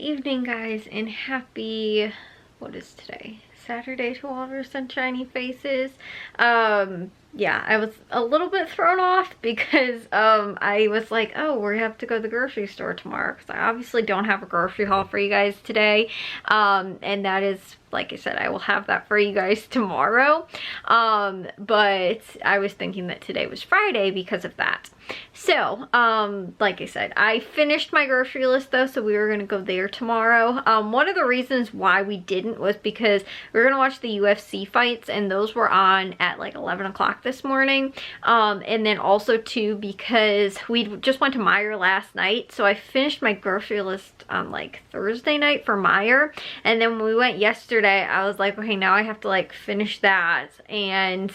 evening, guys, and happy, what is today? Saturday to all of our sunshiny faces. Yeah, I was a little bit thrown off because I was like, oh, we have to go to the grocery store tomorrow, because I obviously don't have a grocery haul for you guys today. And that is, like I said, I will have that for you guys tomorrow. But I was thinking that today was Friday because of that. So, like I said, I finished my grocery list though, so we were gonna go there tomorrow. One of the reasons why we didn't was because we were gonna watch the UFC fights, and those were on at like 11 o'clock this morning. And then also too, because we just went to Meijer last night, so I finished my grocery list on like Thursday night for Meijer. And then when we went yesterday, I was like, okay, now I have to like finish that, and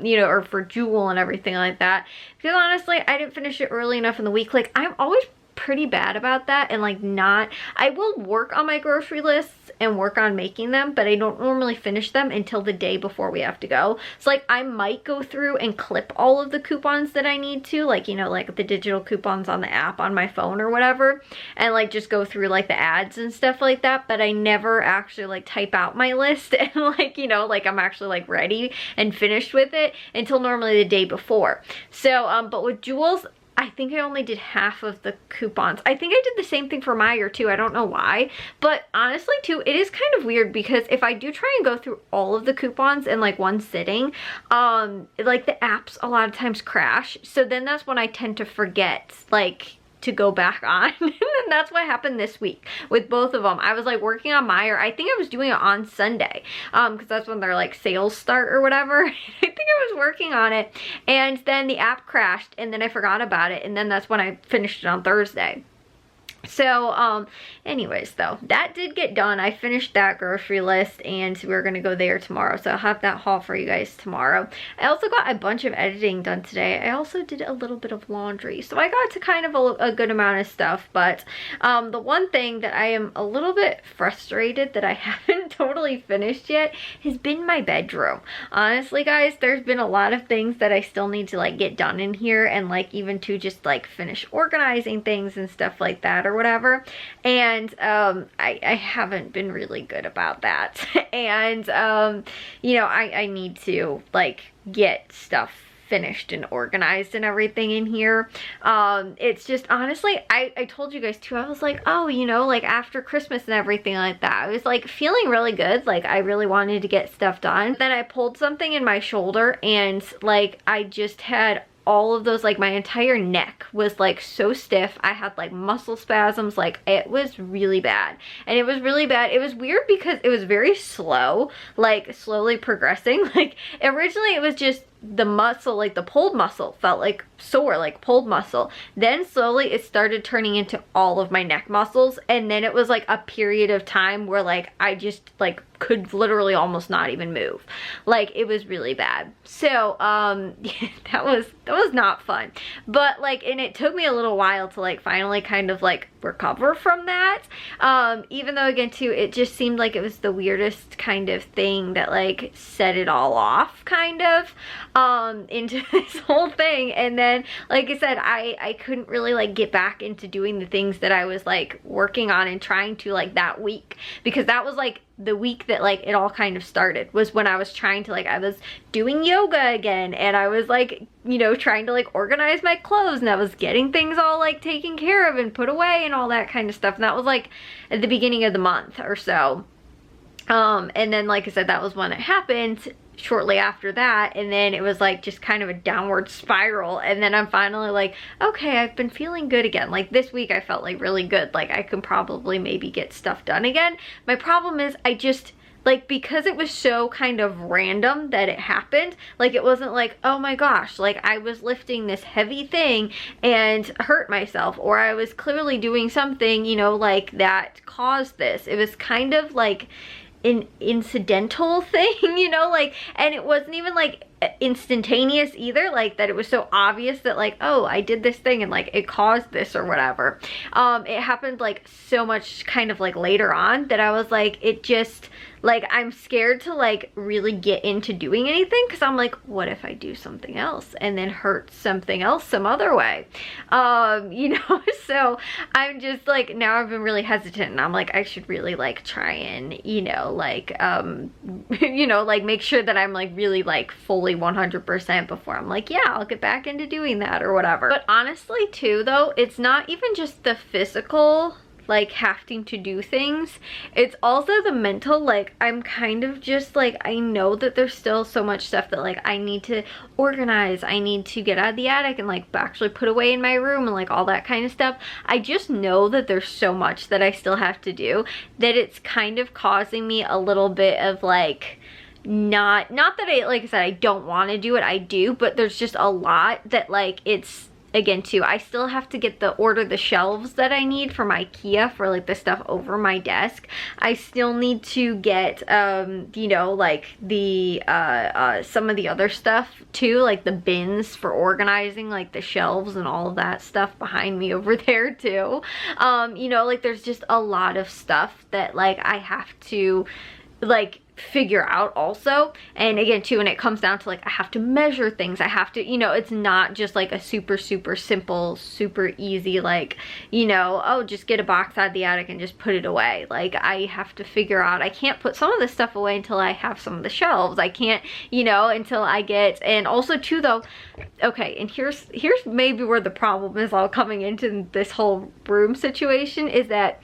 you know, or for Jewel and everything like that. Because honestly, I didn't finish it early enough in the week. Like, I'm always pretty bad about that, and like I will work on my grocery lists and work on making them, but I don't normally finish them until the day before we have to go. So like, I might go through and clip all of the coupons that I need to, like, you know, like the digital coupons on the app on my phone or whatever, and like just go through like the ads and stuff like that. But I never actually like type out my list and like, you know, like I'm actually like ready and finished with it until normally the day before. So but with Jewel's, I think I only did half of the coupons. I think I did the same thing for Meijer too. I don't know why. But honestly too, it is kind of weird, because if I do try and go through all of the coupons in like one sitting, like the apps a lot of times crash. So then that's when I tend to forget like to go back on. And that's what happened this week with both of them. I was like working on Meijer. I think I was doing it on Sunday, because that's when their like sales start or whatever. I think I was working on it, and then the app crashed, and then I forgot about it, and then that's when I finished it on Thursday. So anyways though, that did get done. I finished that grocery list, and we're gonna go there tomorrow, so I'll have that haul for you guys tomorrow. I also got a bunch of editing done today. I also did a little bit of laundry, so I got to kind of a good amount of stuff. But the one thing that I am a little bit frustrated that I haven't totally finished yet has been my bedroom. Honestly guys, there's been a lot of things that I still need to like get done in here, and like even to just like finish organizing things and stuff like that or whatever. And I haven't been really good about that. And you know, I need to like get stuff finished and organized and everything in here. It's just honestly, I told you guys too, I was like, oh, you know, like after Christmas and everything like that, I was like feeling really good, like I really wanted to get stuff done. Then I pulled something in my shoulder, and like I just had all of those, like my entire neck was like so stiff. I had like muscle spasms, like it was really bad. And it was really bad. It was weird because it was very slow, like slowly progressing. Like originally it was just the muscle, like the pulled muscle felt like sore, like pulled muscle. Then slowly it started turning into all of my neck muscles, and then it was like a period of time where like I just like could literally almost not even move. Like it was really bad. So that was not fun. But like, and it took me a little while to like finally kind of like recover from that. Even though again too, it just seemed like it was the weirdest kind of thing that like set it all off kind of into this whole thing. And then like I said, I couldn't really like get back into doing the things that I was like working on and trying to like that week, because that was like the week that like it all kind of started, was when I was trying to like, I was doing yoga again, and I was like, you know, trying to like organize my clothes, and I was getting things all like taken care of and put away and all that kind of stuff. And that was like at the beginning of the month or so. And then like I said, that was when it happened shortly after that, and then it was like just kind of a downward spiral. And then I'm finally like, okay, I've been feeling good again. Like this week I felt like really good, like I can probably maybe get stuff done again. My problem is I just like, because it was so kind of random that it happened, like it wasn't like, oh my gosh, like I was lifting this heavy thing and hurt myself, or I was clearly doing something, you know, like that caused this. It was kind of like an incidental thing, you know, like, and it wasn't even like instantaneous either, like that it was so obvious that like, oh, I did this thing and like it caused this or whatever. It happened like so much kind of like later on that I was like, it just like, I'm scared to like really get into doing anything because I'm like, what if I do something else and then hurt something else some other way? You know, so I'm just like, now I've been really hesitant and I'm like, I should really like try and, you know, like, you know, like make sure that I'm like really like fully 100% before I'm like, yeah, I'll get back into doing that or whatever. But honestly too though, it's not even just the physical like having to do things, it's also the mental. Like I'm kind of just like, I know that there's still so much stuff that like I need to organize, I need to get out of the attic and like actually put away in my room and like all that kind of stuff. I just know that there's so much that I still have to do that it's kind of causing me a little bit of like, not that I, like I said, I don't want to do it, I do, but there's just a lot that like, it's again too, I still have to order the shelves that I need from IKEA for like the stuff over my desk. I still need to get you know, like the some of the other stuff too, like the bins for organizing like the shelves and all of that stuff behind me over there too. You know, like there's just a lot of stuff that like I have to like figure out also. And again too, when it comes down to like, I have to measure things, I have to, you know, it's not just like a super simple, super easy, like, you know, oh, just get a box out of the attic and just put it away. Like I have to figure out, I can't put some of this stuff away until I have some of the shelves. I can't, you know, until I get, and also too though, okay, and here's maybe where the problem is all coming into this whole room situation, is that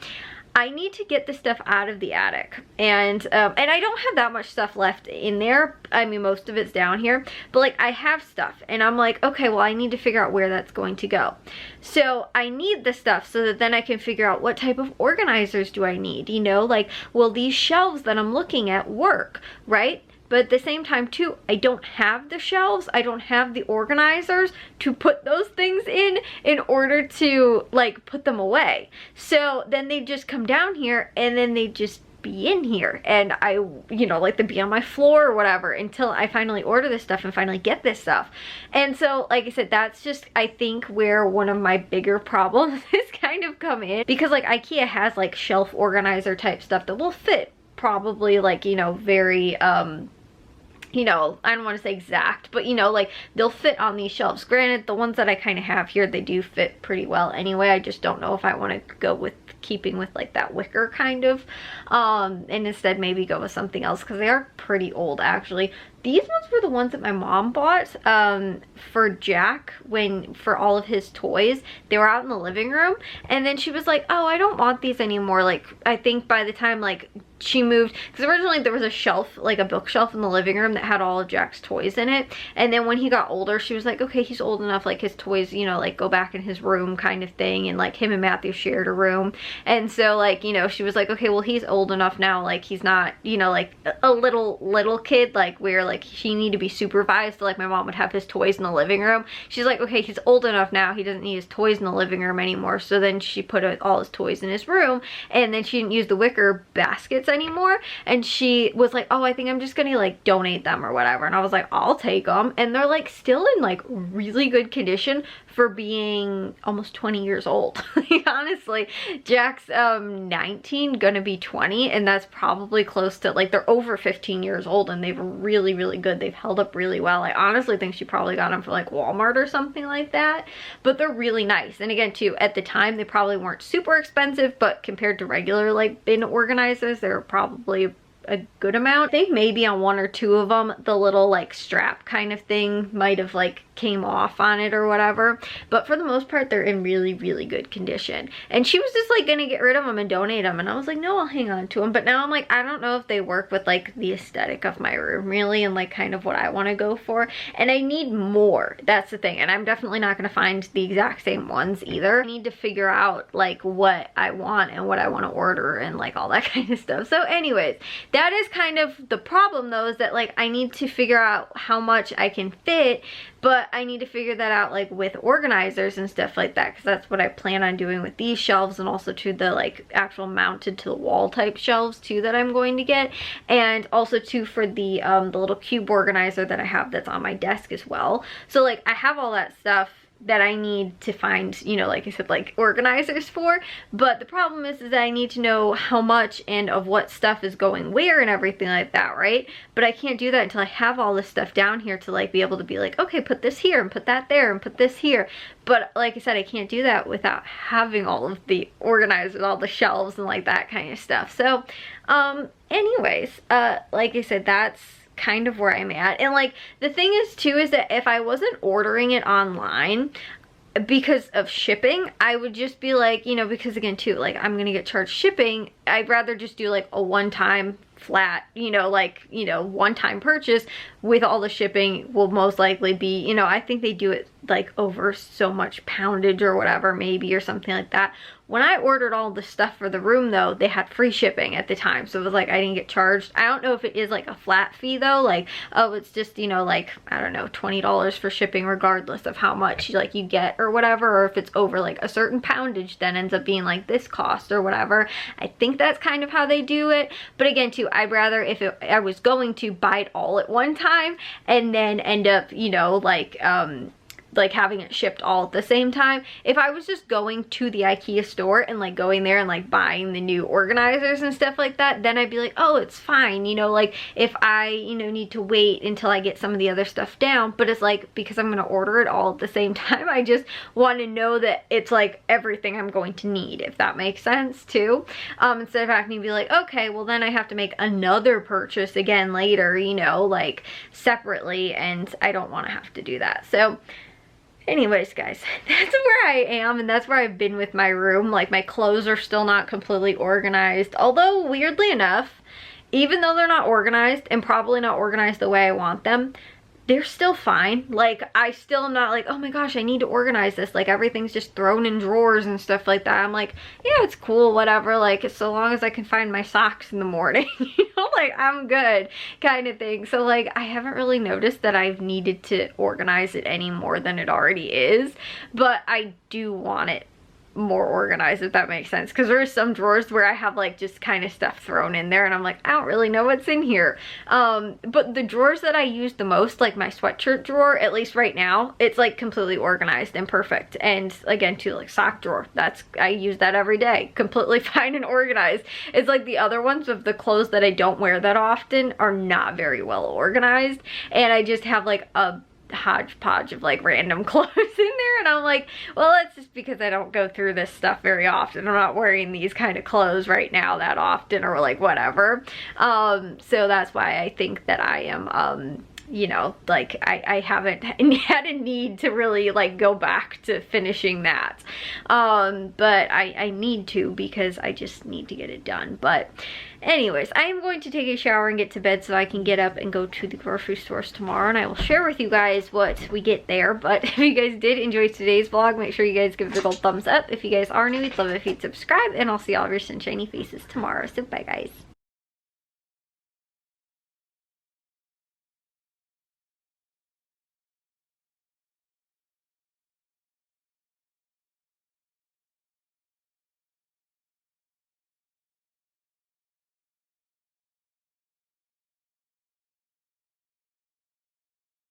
I need to get the stuff out of the attic, and I don't have that much stuff left in there. I mean, most of it's down here, but like I have stuff and I'm like, okay, well I need to figure out where that's going to go. So I need the stuff so that then I can figure out what type of organizers do I need, you know, like, will these shelves that I'm looking at work, right? But at the same time too, I don't have the shelves, I don't have the organizers to put those things in order to like put them away. So then they just come down here and then they just be in here, and I, you know, like to be on my floor or whatever until I finally order this stuff and finally get this stuff. And so like I said, that's just, I think, where one of my bigger problems has kind of come in, because like IKEA has like shelf organizer type stuff that will fit probably like, you know, very you know, I don't want to say exact, but you know, like they'll fit on these shelves. Granted, the ones that I kind of have here, they do fit pretty well anyway. I just don't know if I want to go with keeping with like that wicker kind of, and instead maybe go with something else, because they are pretty old actually. These ones were the ones that my mom bought for Jack for all of his toys. They were out in the living room, and then she was like, oh, I don't want these anymore. Like I think by the time like she moved, because originally there was a shelf, like a bookshelf in the living room that had all of Jack's toys in it, and then when he got older she was like, okay, he's old enough, like his toys, you know, like go back in his room kind of thing. And like him and Matthew shared a room, and so like, you know, she was like, okay, well he's old enough now, like he's not, you know, like a little kid, like where like he need to be supervised. So like my mom would have his toys in the living room. She's like, okay, he's old enough now, he doesn't need his toys in the living room anymore. So then she put all his toys in his room, and then she didn't use the wicker baskets anymore, and she was like, oh, I think I'm just gonna like donate them or whatever. And I was like, I'll take them. And they're like still in like really good condition for being almost 20 years old. Like honestly, Jack's 19, gonna be 20, and that's probably close to, like, they're over 15 years old, and they've really good. They've held up really well. I honestly think she probably got them for like Walmart or something like that, but they're really nice. And again too, at the time they probably weren't super expensive, but compared to regular like bin organizers, they're probably a good amount. I think maybe on one or two of them the little like strap kind of thing might have like came off on it or whatever, but for the most part they're in really good condition. And she was just like gonna get rid of them and donate them, and I was like, no, I'll hang on to them. But now I'm like, I don't know if they work with like the aesthetic of my room really, and like kind of what I want to go for, and I need more. That's the thing, and I'm definitely not gonna find the exact same ones either. I need to figure out like what I want and what I want to order and like all that kind of stuff. So anyways, that is kind of the problem though, is that like I need to figure out how much I can fit. But but I need to figure that out like with organizers and stuff like that, because that's what I plan on doing with these shelves, and also to the like actual mounted to the wall type shelves too that I'm going to get, and also too for the little cube organizer that I have that's on my desk as well. So like I have all that stuff that I need to find, you know, like I said, like organizers for, but the problem is that I need to know how much and of what stuff is going where and everything like that, right? But I can't do that until I have all this stuff down here to like be able to be like, okay, put this here and put that there and put this here. But like I said, I can't do that without having all of the organizers, all the shelves and like that kind of stuff. So anyways, like I said, that's kind of where I'm at. And like the thing is too is that if I wasn't ordering it online because of shipping, I would just be like, you know, because again too, like I'm gonna get charged shipping, I'd rather just do like a one-time flat, you know, like, you know, one-time purchase with all the shipping will most likely be, you know, I think they do it like over so much poundage or whatever, maybe, or something like that. When I ordered all the stuff for the room though, they had free shipping at the time, so it was like I didn't get charged. I don't know if it is like a flat fee though, like, oh, it's just, you know, like, I don't know, $20 for shipping regardless of how much like you get or whatever, or if it's over like a certain poundage then ends up being like this cost or whatever. I think that's kind of how they do it. But again too, I'd rather if I was going to buy it all at one time and then end up, you know, like having it shipped all at the same time. If I was just going to the IKEA store and like going there and like buying the new organizers and stuff like that, then I'd be like, oh, it's fine, you know, like if I, you know, need to wait until I get some of the other stuff down. But it's like, because I'm gonna order it all at the same time, I just want to know that it's like everything I'm going to need, if that makes sense too. Instead of having to be like, okay, well then I have to make another purchase again later, you know, like separately, and I don't want to have to do that. So anyways, guys, that's where I am, and that's where I've been with my room. Like, my clothes are still not completely organized, although weirdly enough, even though they're not organized and probably not organized the way I want them, they're still fine. Like, I still am not like, oh my gosh, I need to organize this. Like, everything's just thrown in drawers and stuff like that. I'm like, yeah, it's cool, whatever. Like, so long as I can find my socks in the morning, you know, like, I'm good kind of thing. So, like, I haven't really noticed that I've needed to organize it any more than it already is. But I do want it more organized, if that makes sense, because there are some drawers where I have like just kind of stuff thrown in there and I'm like, I don't really know what's in here. But the drawers that I use the most, like my sweatshirt drawer, at least right now, it's like completely organized and perfect. And again too, like sock drawer, I use that every day, completely fine and organized. It's like the other ones of the clothes that I don't wear that often are not very well organized, and I just have like a hodgepodge of like random clothes in there, and I'm like, well, that's just because I don't go through this stuff very often. I'm not wearing these kind of clothes right now that often, or like whatever. So that's why I think that I am you know, like I haven't had a need to really like go back to finishing that, but I need to, because I just need to get it done. But anyways, I am going to take a shower and get to bed so I can get up and go to the grocery stores tomorrow, and I will share with you guys what we get there. But if you guys did enjoy today's vlog, make sure you guys give it a big old thumbs up. If you guys are new, we'd love it if you'd subscribe, and I'll see all of your sunshiny faces tomorrow. So bye, guys.